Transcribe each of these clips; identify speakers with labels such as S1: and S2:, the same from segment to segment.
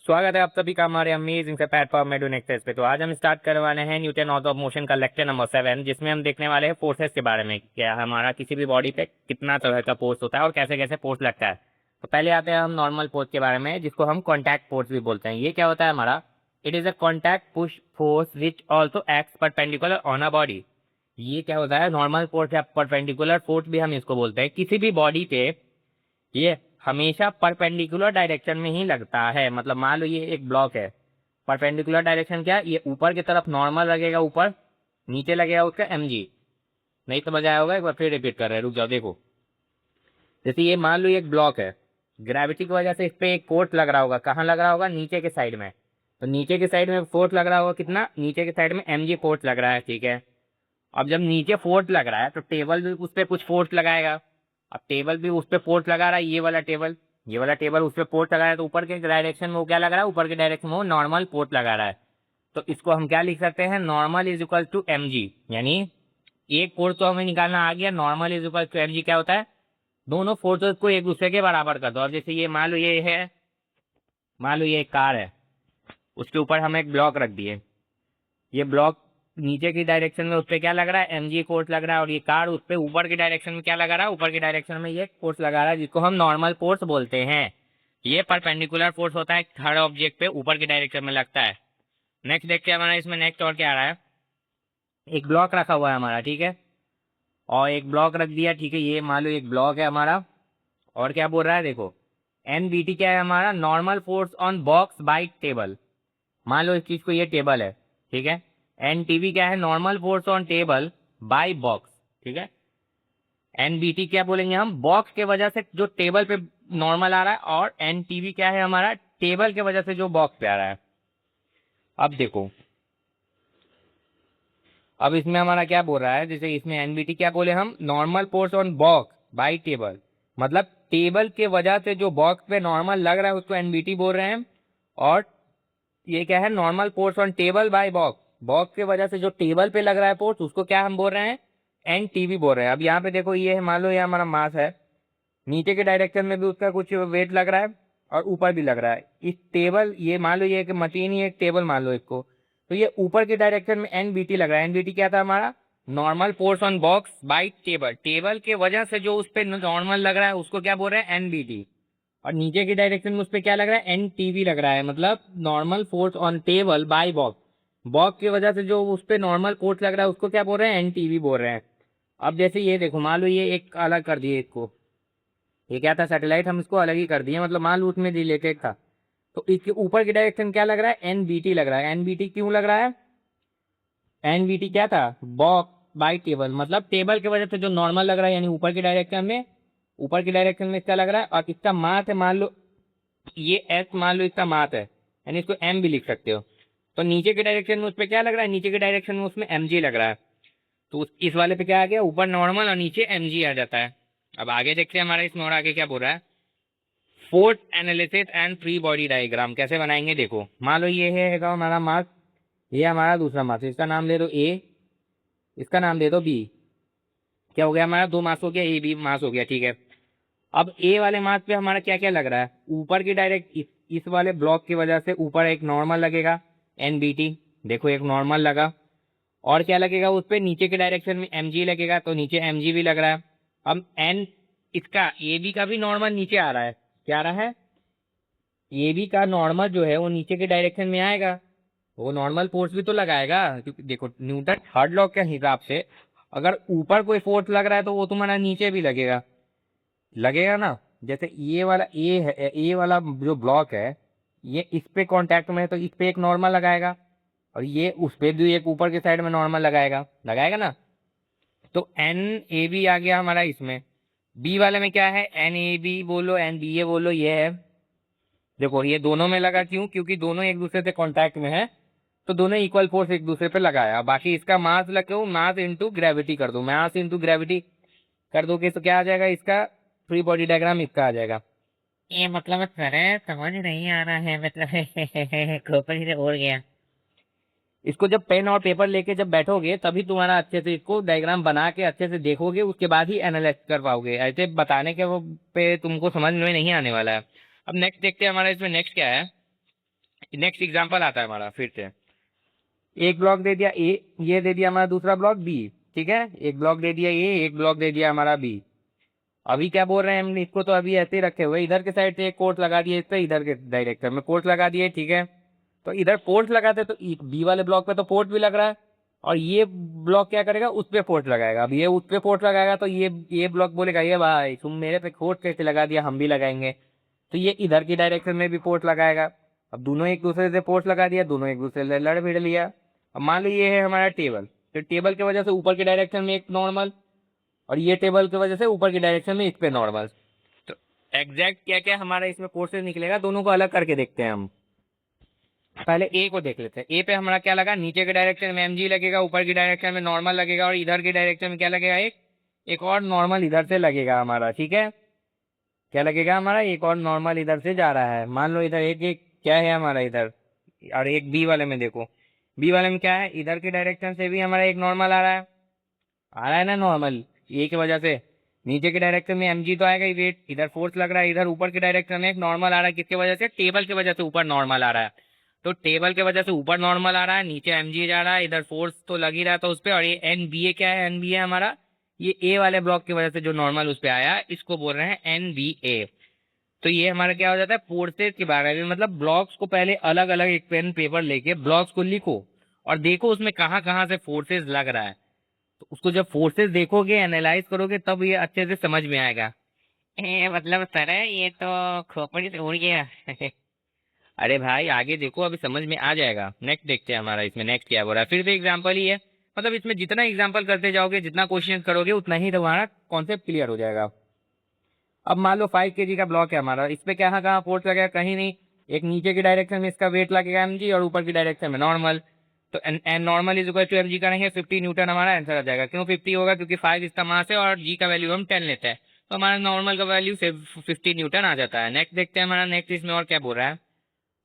S1: स्वागत है आप सभी का हमारे अमेजिंग से प्लेटफॉर्म मेडून एक्सेस पे। तो आज हम स्टार्ट करने वाले हैं न्यूटन लॉज ऑफ मोशन का लेक्चर नंबर 7, जिसमें हम देखने वाले हैं फोर्सेस के बारे में। क्या हमारा किसी भी बॉडी पे कितना तरह का फोर्स होता है और कैसे कैसे फोर्स लगता है। तो पहले आते हैं हम नॉर्मल फोर्स के बारे में, जिसको हम कॉन्टैक्ट फोर्स भी बोलते हैं। ये क्या होता है हमारा? It is a contact push force which also acts perpendicular on a body. ये क्या होता है? नॉर्मल फोर्स या परपेंडिकुलर फोर्स भी हम इसको बोलते हैं। किसी भी बॉडी पे ये हमेशा परपेंडिकुलर डायरेक्शन में ही लगता है। मतलब मान लो ये एक ब्लॉक है, परपेंडिकुलर डायरेक्शन क्या है? ये ऊपर की तरफ नॉर्मल लगेगा, ऊपर नीचे लगेगा उसका mg। नहीं समझ आया होगा, एक बार फिर रिपीट कर रहे हैं, रुक जाओ देखो। जैसे ये मान लो ये एक ब्लॉक है, ग्रेविटी की वजह से इस पे एक फोर्स लग रहा होगा। कहाँ लग रहा होगा? नीचे के साइड में। तो नीचे के साइड में फोर्स लग रहा होगा कितना? नीचे के साइड में mg फोर्स लग रहा है, ठीक है। अब जब नीचे फोर्स लग रहा है तो टेबल भी उस पर कुछ फोर्स लगाएगा। अब टेबल भी उस पर फोर्स लगा रहा है, ये वाला टेबल उस पर फोर्स लगा रहा है, तो ऊपर के डायरेक्शन में वो क्या लग रहा है? ऊपर के डायरेक्शन में वो नॉर्मल फोर्स लगा रहा है। तो इसको हम क्या लिख सकते हैं? Normal is equal to M G. यानी एक फोर्स तो हमें निकालना आ गया, normal is equal to M G क्या होता है? दोनों फोर्सेस को एक दूसरे के बराबर कर दो। अब जैसे ये मान लो ये है, मान लो ये एक कार है, उसके ऊपर हम एक ब्लॉक रख दिए। ये ब्लॉक नीचे की डायरेक्शन में उस पर क्या लग रहा है? mg फोर्स लग रहा है। और ये कार उस पर ऊपर की डायरेक्शन में क्या लगा रहा है? ऊपर की डायरेक्शन में ये फोर्स लगा रहा है, जिसको हम नॉर्मल फोर्स बोलते हैं। ये परपेंडिकुलर फोर्स होता है, हर ऑब्जेक्ट पे ऊपर की डायरेक्शन में लगता है। नेक्स्ट देखते हैं हमारा इसमें नेक्स्ट और क्या आ रहा है। एक ब्लॉक रखा हुआ है हमारा, ठीक है, और एक ब्लॉक रख दिया, ठीक है। ये मान लो एक ब्लॉक है हमारा, और क्या बोल रहा है देखो, एनबीटी क्या है हमारा? Normal force on box by table. मान लो इस चीज को, ये टेबल है, ठीक है। एनटीवी क्या है? Normal force on table by box, ठीक है। एनबीटी क्या बोलेंगे हम? बॉक्स के वजह से जो टेबल पे नॉर्मल आ रहा है, और एनटीवी क्या है हमारा? टेबल के वजह से जो बॉक्स पे आ रहा है। अब देखो, अब इसमें हमारा क्या बोल रहा है? जैसे इसमें एनबीटी क्या बोले हम? Normal force on box by table. मतलब टेबल के वजह से जो बॉक्स पे नॉर्मल लग रहा है उसको एनबीटी बोल रहे हैं। और ये क्या है? Normal force on table by box. Box की वजह से जो टेबल पे लग रहा है फोर्स, उसको क्या हम बोल रहे हैं? एन टीवी बोल रहे हैं। अब यहाँ पे देखो, ये है, मान लो ये हमारा मास है, नीचे के डायरेक्शन में भी उसका कुछ वेट लग रहा है, और ऊपर भी लग रहा है। इस टेबल, ये मान लो ये एक मशीन ही एक टेबल मान लो इसको, तो ये ऊपर की डायरेक्शन में एनबीटी लग रहा है। एनबीटी क्या था हमारा? Normal force on box by table. Table के वजह से जो उस पर नॉर्मल लग रहा है उसको क्या बोल रहे हैं? एनबीटी। और नीचे की डायरेक्शन में उस पर क्या लग रहा है? एन टीवी लग रहा है। मतलब normal force on table by box. Box की वजह से जो उस पर नॉर्मल फोर्स लग रहा है उसको क्या बोल रहे हैं? एन टीवी बोल रहे हैं। अब जैसे ये देखो, मान लो ये एक अलग कर दिए इसको, ये क्या था? सैटेलाइट, हम इसको अलग ही कर दिए, मतलब मान लो उसमें रिलेटेड था। तो इसके ऊपर की डायरेक्शन क्या लग रहा है? एनबीटी लग रहा है। एनबीटी क्यों लग रहा है? एनबीटी क्या था? Box by table. मतलब टेबल की वजह से जो नॉर्मल लग रहा है, यानी ऊपर की डायरेक्शन में, ऊपर की डायरेक्शन में इसका लग रहा है। और इसका मास है, मान लो ये एस, मान लो इसका मास है, यानी इसको एम भी लिख सकते हो। तो नीचे के डायरेक्शन में उस पर क्या लग रहा है? नीचे के डायरेक्शन में उसमें एम जी लग रहा है। तो इस वाले पे क्या आ गया? ऊपर नॉर्मल और नीचे एम जी आ जाता है। अब आगे देखते हैं हमारा इसमें और आगे क्या बोल रहा है। Force analysis and free body diagram कैसे बनाएंगे देखो। मान लो ये है हमारा मास, ये हमारा दूसरा मास, इसका नाम ले दो ए, इसका नाम दे दो बी। क्या हो गया हमारा? दो मास हो गया, ए बी मास हो गया, ठीक है। अब ए वाले मास पे हमारा क्या क्या लग रहा है? ऊपर की डायरेक्ट इस वाले ब्लॉक की वजह से ऊपर एक नॉर्मल लगेगा, एनबीटी। देखो एक नॉर्मल लगा। और क्या लगेगा उस पे? नीचे के डायरेक्शन में एमजी लगेगा, तो नीचे एमजी भी लग रहा है। अब एन, इसका ए बी का भी नॉर्मल नीचे आ रहा है। क्या आ रहा है? ए बी का नॉर्मल जो है वो नीचे के डायरेक्शन में आएगा। वो नॉर्मल फोर्स भी तो लगाएगा, क्योंकि देखो न्यूटन थर्ड लॉ के हिसाब से अगर ऊपर कोई फोर्स लग रहा है तो वो तुम्हारा नीचे भी लगेगा, लगेगा ना। जैसे ये वाला ए है, ए वाला जो ब्लॉक है, ये इस पे कांटेक्ट में है तो इस पे एक नॉर्मल लगाएगा, और ये उस पे भी एक ऊपर के साइड में नॉर्मल लगाएगा, लगाएगा ना। तो एन ए बी आ गया हमारा इसमें। बी वाले में क्या है? एन ए बी बोलो, एन बी ए बोलो, ये है। देखो ये दोनों में लगा, क्यों? क्योंकि दोनों एक दूसरे से कांटेक्ट में है, तो दोनों इक्वल फोर्स एक दूसरे पे लगाया। बाकी इसका मास लगाओ, मास इंटू ग्रेविटी कर दो, मास इंटू ग्रेविटी कर दोगे तो क्या आ जाएगा? इसका फ्री बॉडी डायग्राम इसका आ जाएगा। ये मतलब सर समझ नहीं आ रहा है, मतलब खोपड़ी से उड़ गया। इसको जब पेन और पेपर लेके जब बैठोगे तभी तुम्हारा अच्छे से इसको डायग्राम बना के अच्छे से देखोगे, उसके बाद ही एनालाइज कर पाओगे। ऐसे बताने के वो पे तुमको समझ में नहीं आने वाला है। अब नेक्स्ट देखते हैं हमारा इसमें नेक्स्ट क्या है। नेक्स्ट एग्जांपल आता है हमारा फिर से। एक ब्लॉक दे दिया ए, ये दे दिया हमारा दूसरा ब्लॉक बी, ठीक है, एक ब्लॉक दे दिया ए, एक ब्लॉक दे दिया हमारा बी। अभी क्या बोल रहे हैं हमने, इसको तो अभी ऐसे ही रखे हुए, इधर के साइड से एक कोर्स लगा दिए इस पे, इधर के डायरेक्शन में कोर्स लगा दिए, ठीक है। तो इधर पोर्ट लगाते तो बी वाले ब्लॉक पे तो पोर्ट भी लग रहा है, और ये ब्लॉक क्या करेगा, उस पे पोर्ट लगाएगा। अब ये उस पे पोर्ट लगाएगा तो ये ब्लॉक बोलेगा ये भाई तुम मेरे पे पोर्ट कैसे लगा दिया, हम भी लगाएंगे। तो ये इधर की डायरेक्शन में भी पोर्ट लगाएगा। अब दोनों एक दूसरे से पोर्ट लगा दिया, दोनों एक दूसरे से लड़ भिड़ लिया। अब मान लो ये है हमारा टेबल, तो टेबल की वजह से ऊपर की डायरेक्शन में एक नॉर्मल, और ये टेबल की वजह से ऊपर की डायरेक्शन में इस पे नॉर्मल। तो एग्जैक्ट क्या क्या हमारा इसमें फोर्सेस निकलेगा, दोनों को अलग करके देखते हैं हम। पहले ए को देख लेते हैं। ए पे हमारा क्या लगा, नीचे के डायरेक्शन में mg लगेगा, ऊपर की डायरेक्शन में नॉर्मल लगेगा, और इधर की डायरेक्शन में क्या लगेगा, एक और नॉर्मल इधर से लगेगा हमारा, ठीक है। क्या लगेगा हमारा, एक और नॉर्मल इधर से जा रहा है। मान लो इधर एक एक क्या है हमारा इधर, और एक बी वाले में देखो, बी वाले में क्या है, इधर की डायरेक्शन से भी हमारा एक नॉर्मल आ रहा है, आ रहा है ना नॉर्मल, ये की वजह से। नीचे की डायरेक्शन में mg तो आएगा ही वेट, इधर फोर्स लग रहा है, इधर ऊपर की डायरेक्शन में एक नॉर्मल आ रहा है, किसकी वजह से, टेबल की वजह से ऊपर नॉर्मल आ रहा है। तो टेबल की वजह से ऊपर नॉर्मल आ रहा है, नीचे mg जा रहा है, इधर फोर्स तो लग ही रहा था उस पर। और ये nba क्या है, nba हमारा ये ए वाले ब्लॉक की वजह से जो नॉर्मल उस पर आया, इसको बोल रहे हैं nba। तो ये हमारा क्या हो जाता है, फोर्सेज के बारे में, मतलब ब्लॉक्स को पहले अलग अलग एक पेन पेपर लेके ब्लॉक्स को लिखो, और देखो उसमें कहाँ कहाँ से फोर्सेज लग रहा है। तो उसको जब फोर्सेस देखोगे, एनालाइज करोगे, तब ये अच्छे से समझ में आएगा। मतलब सर ये तो खोपड़ी से उड़ गया। अरे भाई आगे देखो, अभी समझ में आ जाएगा। नेक्स्ट देखते हैं हमारा इसमें नेक्स्ट क्या हो रहा है, फिर से एग्जांपल ही है। मतलब इसमें जितना एग्जांपल करते जाओगे, जितना क्वेश्चन करोगे, उतना ही तुम्हारा कॉन्सेप्ट क्लियर हो जाएगा। अब मान लो 5 kg का ब्लॉक है हमारा, इस पे कहाँ कहाँ फोर्स लगेगा, कहीं नहीं। एक नीचे की डायरेक्शन में इसका वेट लगेगा mg, और ऊपर की डायरेक्शन में नॉर्मल। तो N normal is equal to mg करेंगे, 50 न्यूटन हमारा आंसर आ जाएगा। क्यों 50 होगा, क्योंकि 5 इसका मास है और g का वैल्यू हम 10 लेते हैं, तो हमारा नॉर्मल का वैल्यू 50 न्यूटन आ जाता है। नेक्स्ट देखते हैं हमारा नेक्स्ट इसमें और क्या बोल रहा है।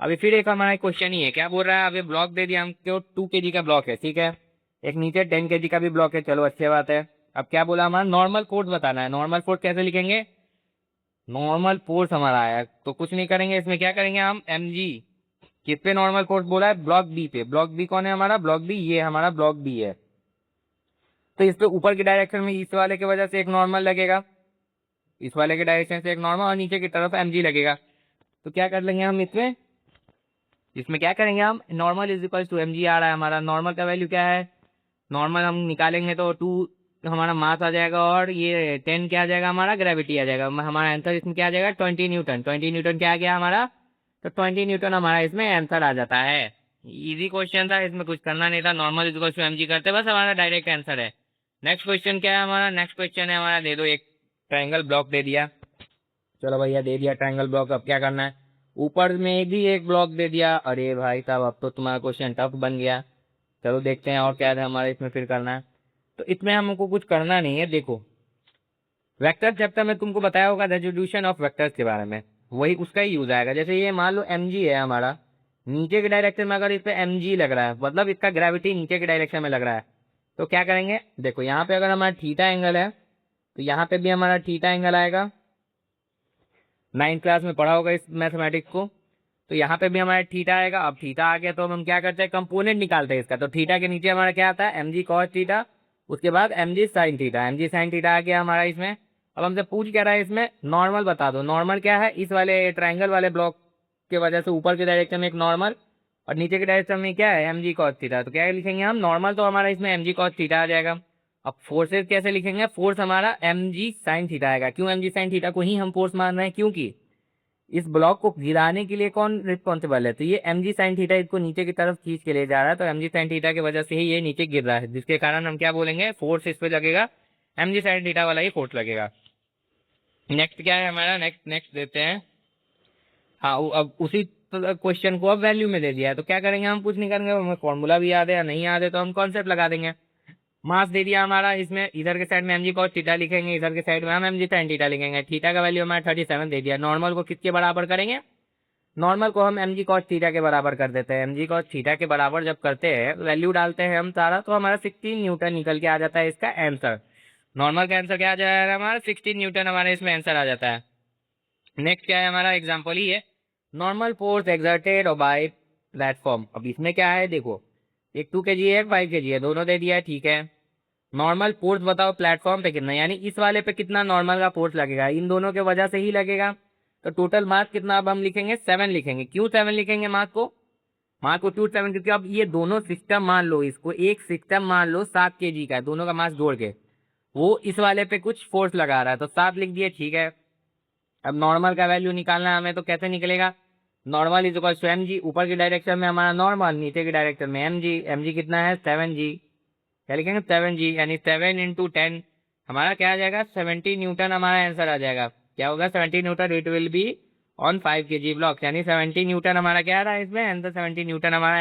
S1: अभी फिर एक हमारा क्वेश्चन ही है, क्या बोल रहा है, अभी ब्लॉक दे दिया हमको, 2 kg का ब्लॉक है, ठीक है। एक नीचे 10 kg का भी ब्लॉक है, चलो अच्छी बात है। अब क्या बोला, हमारा नॉर्मल फोर्स बताना है। नॉर्मल फोर्स कैसे लिखेंगे, नॉर्मल फोर्स हमारा आया तो कुछ नहीं करेंगे, इसमें क्या करेंगे हम, mg किस पे नॉर्मल फोर्स बोला है, ब्लॉक बी पे। ब्लॉक बी कौन है हमारा, ब्लॉक बी, ये हमारा ब्लॉक बी है। तो इस पे ऊपर की डायरेक्शन में इस वाले की वजह से एक नॉर्मल लगेगा, इस वाले के डायरेक्शन से एक नॉर्मल, और नीचे की तरफ mg लगेगा। तो क्या कर लेंगे हम इसमें, इसमें क्या करेंगे हम, normal is equal to mg आ रहा है हमारा, नॉर्मल का वैल्यू क्या है, नॉर्मल हम निकालेंगे तो 2 हमारा मास आ जाएगा, और ये 10 क्या आ जाएगा हमारा, ग्रेविटी आ जाएगा। हमारा आंसर इसमें क्या आ जाएगा, 20 न्यूटन। 20 न्यूटन क्या आ गया हमारा, तो 20 न्यूटन हमारा इसमें आंसर आ जाता है। इजी क्वेश्चन था, इसमें कुछ करना नहीं था, normal is equal to mg करते बस हमारा डायरेक्ट आंसर है। नेक्स्ट क्वेश्चन क्या है हमारा, नेक्स्ट क्वेश्चन है हमारा, दे दो एक ट्रायंगल ब्लॉक दे दिया। चलो भैया दे दिया ट्रायंगल ब्लॉक, अब क्या करना है, ऊपर में भी एक ब्लॉक दे दिया। अरे भाई साहब अब तो तुम्हारा क्वेश्चन टफ बन गया। चलो देखते हैं और क्या है हमारे इसमें फिर करना है। तो इसमें हमको कुछ करना नहीं है, देखो वेक्टर चैप्टर में तुमको बताया होगा रेजोल्यूशन ऑफ वेक्टर्स के बारे में, वही उसका ही यूज आएगा। जैसे ये मान लो mg है हमारा, नीचे के डायरेक्शन में अगर इस पे mg लग रहा है, मतलब इसका ग्रेविटी नीचे के डायरेक्शन में लग रहा है, तो क्या करेंगे, देखो यहाँ पे अगर हमारा थीटा एंगल है, तो यहाँ पे भी हमारा थीटा एंगल आएगा। 9th क्लास में पढ़ा होगा इस मैथमेटिक्स को। तो यहाँ पे भी हमारा थीटा आएगा। अब थीटा आ गया तो हम क्या करते हैं, कंपोनेंट निकालते हैं इसका। तो थीटा के नीचे हमारा क्या आता है, mg cos थीटा, उसके बाद mg sin theta. mg sin theta आ गया हमारा इसमें। अब हमसे पूछ क्या रहा है इसमें, नॉर्मल बता दो। नॉर्मल क्या है, इस वाले ट्राइंगल वाले ब्लॉक के वजह से ऊपर के डायरेक्शन में एक नॉर्मल, और नीचे के डायरेक्शन में क्या है, mg cos थीटा। तो क्या लिखेंगे हम, नॉर्मल तो हमारा इसमें mg cos थीटा आ जाएगा। अब फोर्सेज कैसे लिखेंगे, फोर्स हमारा mg sin थीटा आएगा। क्यों mg sin थीटा को ही हम फोर्स मान रहे हैं, क्योंकि इस ब्लॉक को गिराने के लिए कौन रिस्पॉन्सिबल है, तो ये mg sin थीटा इसको नीचे की तरफ खींच के ले जा रहा है। तो mg sin थीटा की वजह से ही ये नीचे गिर रहा है, जिसके कारण हम क्या बोलेंगे, फोर्स इस पे लगेगा, mg sin थीटा वाला ही फोर्स लगेगा। नेक्स्ट क्या है हमारा, नेक्स्ट नेक्स्ट देते हैं। हाँ अब उसी क्वेश्चन को अब वैल्यू में दे दिया है, तो क्या करेंगे हम, कुछ नहीं करेंगे, हमें फॉर्मूला भी याद है या नहीं याद है, तो हम कॉन्सेप्ट लगा देंगे। मास दे दिया हमारा, इसमें इधर के साइड में mg cos थीटा लिखेंगे, इधर के साइड में हम mg sin थीटा लिखेंगे। थीटा का वैल्यू हमारा 37 दे दिया। नॉर्मल को किसके बराबर करेंगे, नॉर्मल को हम mg cos थीटा के बराबर कर देते हैं। mg cos थीटा के बराबर जब करते हैं, वैल्यू डालते हैं हम सारा, तो हमारा 16 न्यूटन निकल के आ जाता है इसका आंसर। नॉर्मल का आंसर क्या आ जाएगा हमारा, 16 न्यूटन हमारे इसमें आंसर आ जाता है। नेक्स्ट क्या है हमारा, एग्जाम्पल ही है, normal force exerted by platform. अब इसमें क्या है देखो, एक 2 kg है, 5 kg है, दोनों दे दिया है, ठीक है। नॉर्मल फोर्स बताओ प्लेटफॉर्म पे कितना, यानी इस वाले पे कितना नॉर्मल का फोर्स लगेगा, इन दोनों के वजह से ही लगेगा। तो टोटल मास कितना अब हम लिखेंगे, 7 लिखेंगे। क्यों 7 लिखेंगे मास को 2 7, क्योंकि अब ये दोनों सिस्टम मान लो, इसको एक सिस्टम मान लो 7 kg का है, दोनों का मास जोड़ के, वो इस वाले पे कुछ फोर्स लगा रहा है, तो 7 लिख दिए, ठीक है। अब नॉर्मल का वैल्यू निकालना है हमें, तो कैसे निकलेगा, normal is equal to M G, ऊपर की डायरेक्शन में हमारा नॉर्मल, नीचे की डायरेक्शन में एम जी। एम जी कितना है, 7 जी। क्या लिखेंगे, 7 जी, यानी 7 × 10 हमारा क्या आ जाएगा, 70 न्यूटन हमारा आंसर आ जाएगा। क्या होगा, 70 Newton, it will be on 5 kg block, यानी 70 न्यूटन हमारा क्या आ रहा है इसमें आंसर, 70 न्यूटन हमारा